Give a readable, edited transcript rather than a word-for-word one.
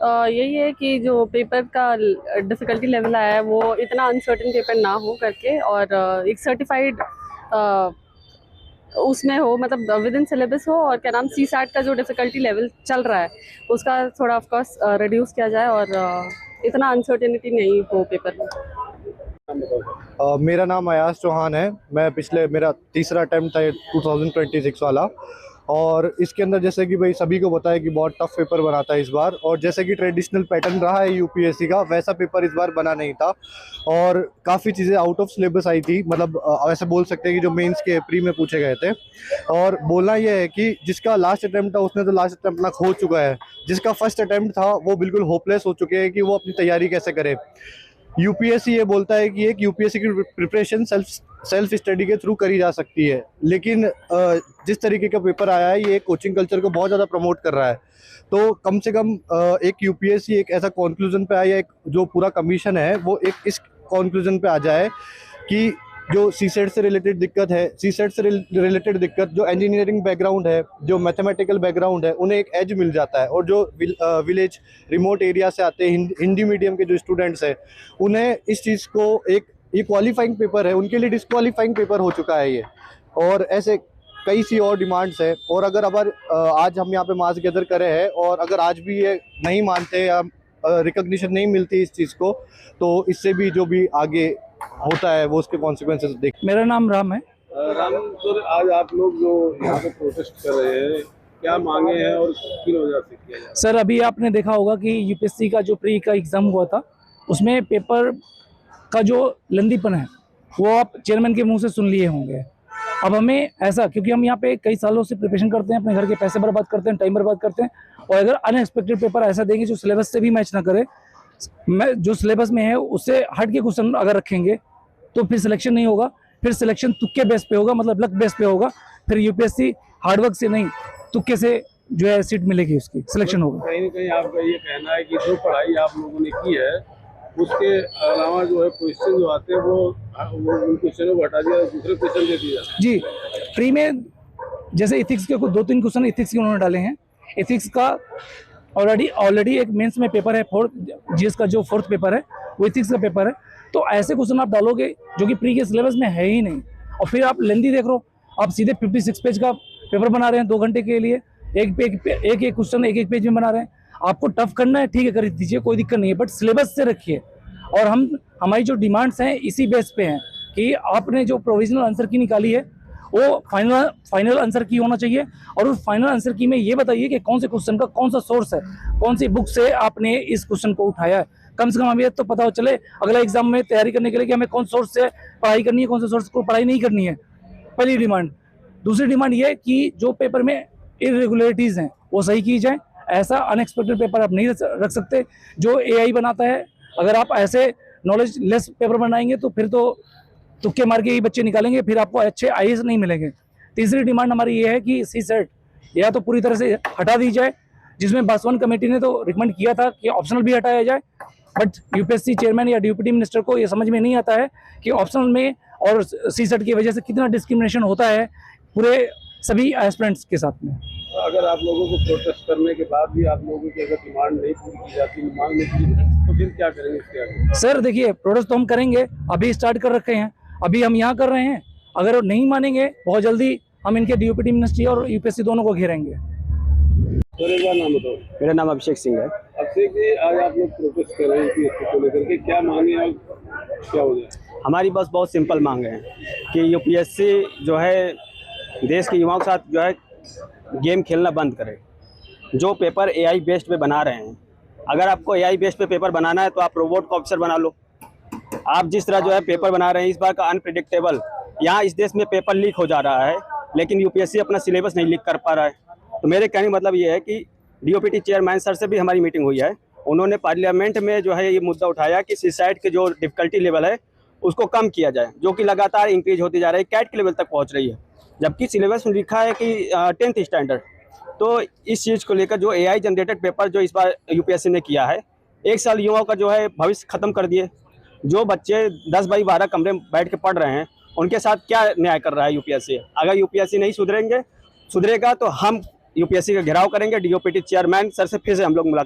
यही है कि जो पेपर का डिफ़िकल्टी लेवल आया है वो इतना अनसर्टेन पेपर ना हो करके, और एक सर्टिफाइड उसमें हो, मतलब विद इन सिलेबस हो, और क्या नाम सी सैट का जो डिफ़िकल्टी लेवल चल रहा है उसका थोड़ा ऑफ कोर्स रिड्यूस किया जाए, और इतना अनसर्टेनिटी नहीं हो पेपर में। मेरा नाम अयाज चौहान है। मेरा तीसरा अटेम्प्ट था 2026 वाला। और इसके अंदर जैसे कि भाई सभी को पता है कि बहुत टफ पेपर बना था इस बार, और जैसे कि ट्रेडिशनल पैटर्न रहा है यूपीएससी का, वैसा पेपर इस बार बना नहीं था। और काफ़ी चीज़ें आउट ऑफ सिलेबस आई थी, मतलब ऐसे बोल सकते हैं कि जो मेंस के प्री में पूछे गए थे। और बोलना यह है कि जिसका लास्ट अटेम्प्ट था उसने तो लास्ट अटेम्प्ट अपना खो चुका है। जिसका फर्स्ट अटेम्प्ट था वो बिल्कुल होपलेस हो चुके हैं कि वो अपनी तैयारी कैसे करे। यूपीएससी ये बोलता है कि एक यूपीएससी की प्रिपरेशन सेल्फ स्टडी के थ्रू करी जा सकती है, लेकिन जिस तरीके का पेपर आया है ये कोचिंग कल्चर को बहुत ज़्यादा प्रमोट कर रहा है। तो कम से कम एक यूपीएससी एक ऐसा कंक्लूजन पे आए, या एक जो पूरा कमीशन है वो एक इस कंक्लूजन पे आ जाए कि जो सीसेट से रिलेटेड दिक्कत है, सीसेट से रिलेटेड दिक्कत जो इंजीनियरिंग बैकग्राउंड है, जो मैथमेटिकल बैकग्राउंड है, उन्हें एक एज मिल जाता है। और जो विलेज रिमोट एरिया से आते हैं हिंदी मीडियम के जो स्टूडेंट्स हैं, उन्हें इस चीज़ को एक ये क्वालिफाइंग पेपर है, उनके लिए डिस्क्वालिफाइंग पेपर हो चुका है ये। और ऐसे कई सी और डिमांड्स है। और अगर आज हम यहाँ पे मास गैदर करे हैं, और अगर आज भी ये नहीं मानते या रिकॉग्निशन नहीं मिलती इस चीज़ को, तो इससे भी जो भी आगे होता है वो उसके कॉन्सिक्वेंसेस देख। मेरा नाम राम है। राम सर, आज आप लोग जो यहाँ पे प्रोटेस्ट कर रहे हैं, क्या मांगे हैं और किन वजह से किया जा रहा है? सर, अभी आपने देखा होगा कि यूपीएससी का जो प्री का एग्ज़ाम हुआ था उसमें पेपर का जो लंदीपन है वो आप चेयरमैन के मुंह से सुन लिए होंगे। अब हमें ऐसा, क्योंकि हम यहाँ पे कई सालों से प्रिपरेशन करते हैं, अपने घर के पैसे बर्बाद करते हैं, टाइम बर्बाद करते हैं, और अगर अनएक्सपेक्टेड पेपर ऐसा देंगे जो सिलेबस से भी मैच ना करे, जो सिलेबस में है उससे हट के क्वेश्चन अगर रखेंगे तो फिर सिलेक्शन नहीं होगा। फिर सिलेक्शन तुक्के बेस पे होगा, मतलब लक बेस पे होगा। फिर यूपीएससी हार्डवर्क से नहीं, तुक्के से जो है सीट मिलेगी, उसकी सिलेक्शन होगा। कहीं ना कहीं आपका ये कहना है कि जो पढ़ाई आप लोगों ने की है उसके अलावा जो है क्वेश्चन जो आते हैं वो उन क्वेश्चनों को हटा दिया, दूसरे क्वेश्चन दे दिया जी, प्री में जैसे इथिक्स के 2-3 क्वेश्चन इथिक्स के उन्होंने डाले हैं। इथिक्स का ऑलरेडी एक मेंस में पेपर है, जीएस का जो 4th पेपर है वो इथिक्स का पेपर है। तो ऐसे क्वेश्चन आप डालोगे जो कि प्री के सिलेबस में है ही नहीं, और फिर आप लेंदी देख रहे हो, आप सीधे 56 पेज का पेपर बना रहे हैं 2 घंटे के लिए, एक क्वेश्चन एक पेज में बना रहे हैं। आपको टफ करना है, ठीक है, कर दीजिए, कोई दिक्कत नहीं है, बट सिलेबस से रखिए। और हमारी जो डिमांड्स हैं इसी बेस पे हैं कि आपने जो प्रोविजनल आंसर की निकाली है वो फाइनल आंसर की होना चाहिए, और उस फाइनल आंसर की में ये बताइए कि कौन से क्वेश्चन का कौन सा सोर्स है, कौन सी बुक से आपने इस क्वेश्चन को उठाया है। कम से कम हमें तो पता हो चले अगला एग्जाम में तैयारी करने के लिए कि हमें कौन सोर्स से पढ़ाई करनी है, कौन से सोर्स को पढ़ाई नहीं करनी है। पहली डिमांड। दूसरी डिमांड ये कि जो पेपर में इरेगुलरिटीज़ हैं वो सही की जाए। ऐसा अनएक्सपेक्टेड पेपर आप नहीं रख सकते जो एआई बनाता है। अगर आप ऐसे नॉलेज लेस पेपर बनाएंगे तो फिर तो तुक्के मार के ही बच्चे निकालेंगे, फिर आपको अच्छे आईएएस नहीं मिलेंगे। तीसरी डिमांड हमारी ये है कि सीसेट या तो पूरी तरह से हटा दी जाए, जिसमें बासवान कमेटी ने तो रिकमेंड किया था कि ऑप्शनल भी हटाया जाए, बट यूपीएससी चेयरमैन या डिप्टी मिनिस्टर को ये समझ में नहीं आता है कि ऑप्शनल में और सीसेट की वजह से कितना डिस्क्रिमिनेशन होता है पूरे सभी एस्पिरेंट्स के साथ में। अगर आप लोगों को प्रोटेस्ट करने के बाद भी आप लोगों की अगर डिमांड नहीं पूरी की जाती, मांग नहीं पूरी, तो फिर क्या करेंगे इसके आगे? सर देखिए, प्रोटेस्ट तो हम करेंगे, अभी स्टार्ट कर रखे हैं, अभी हम यहाँ कर रहे हैं। अगर वो नहीं मानेंगे बहुत जल्दी हम इनके डीओपीटी मिनिस्ट्री और यूपीएससी दोनों को घेरेंगे। सर, एक बार नाम बताओ। मेरा नाम अभिषेक सिंह है। अभिषेक जी, आज आप लोग प्रोटेस्ट कर रहे हैं यूपीएससी को लेकर के, क्या मांगे और क्या हो जाए? हमारी बस बहुत सिंपल मांग है कि यूपीएससी जो है देश के युवाओं के साथ जो है गेम खेलना बंद करे। जो पेपर एआई बेस्ड पे बना रहे हैं, अगर आपको एआई बेस्ड पे पेपर बनाना है तो आप रोबोट का ऑफिसर बना लो। आप जिस तरह जो है पेपर बना रहे हैं इस बार का अनप्रिडिक्टेबल, यहाँ इस देश में पेपर लीक हो जा रहा है, लेकिन यूपीएससी अपना सिलेबस नहीं लीक कर पा रहा है। तो मेरे कहने का मतलब ये है कि डीओपीटी चेयरमैन सर से भी हमारी मीटिंग हुई है। उन्होंने पार्लियामेंट में जो है ये मुद्दा उठाया कि सीसैट के जो डिफिकल्टी लेवल है उसको कम किया जाए, जो कि लगातार इंक्रीज होती जा रही है, कैट के लेवल तक पहुँच रही है, जबकि सिलेबस में लिखा है कि 10th स्टैंडर्ड। तो इस चीज़ को लेकर जो एआई जनरेटेड पेपर जो इस बार यूपीएससी ने किया है, 1 साल युवाओं का जो है भविष्य खत्म कर दिए। जो बच्चे 10 बाई 12 कमरे में बैठ के पढ़ रहे हैं उनके साथ क्या न्याय कर रहा है यूपीएससी। अगर यूपीएससी नहीं सुधरेगा तो हम यूपीएससी का घेराव करेंगे। डीओपीटी चेयरमैन सर से फिर से हम लोग मुलाकात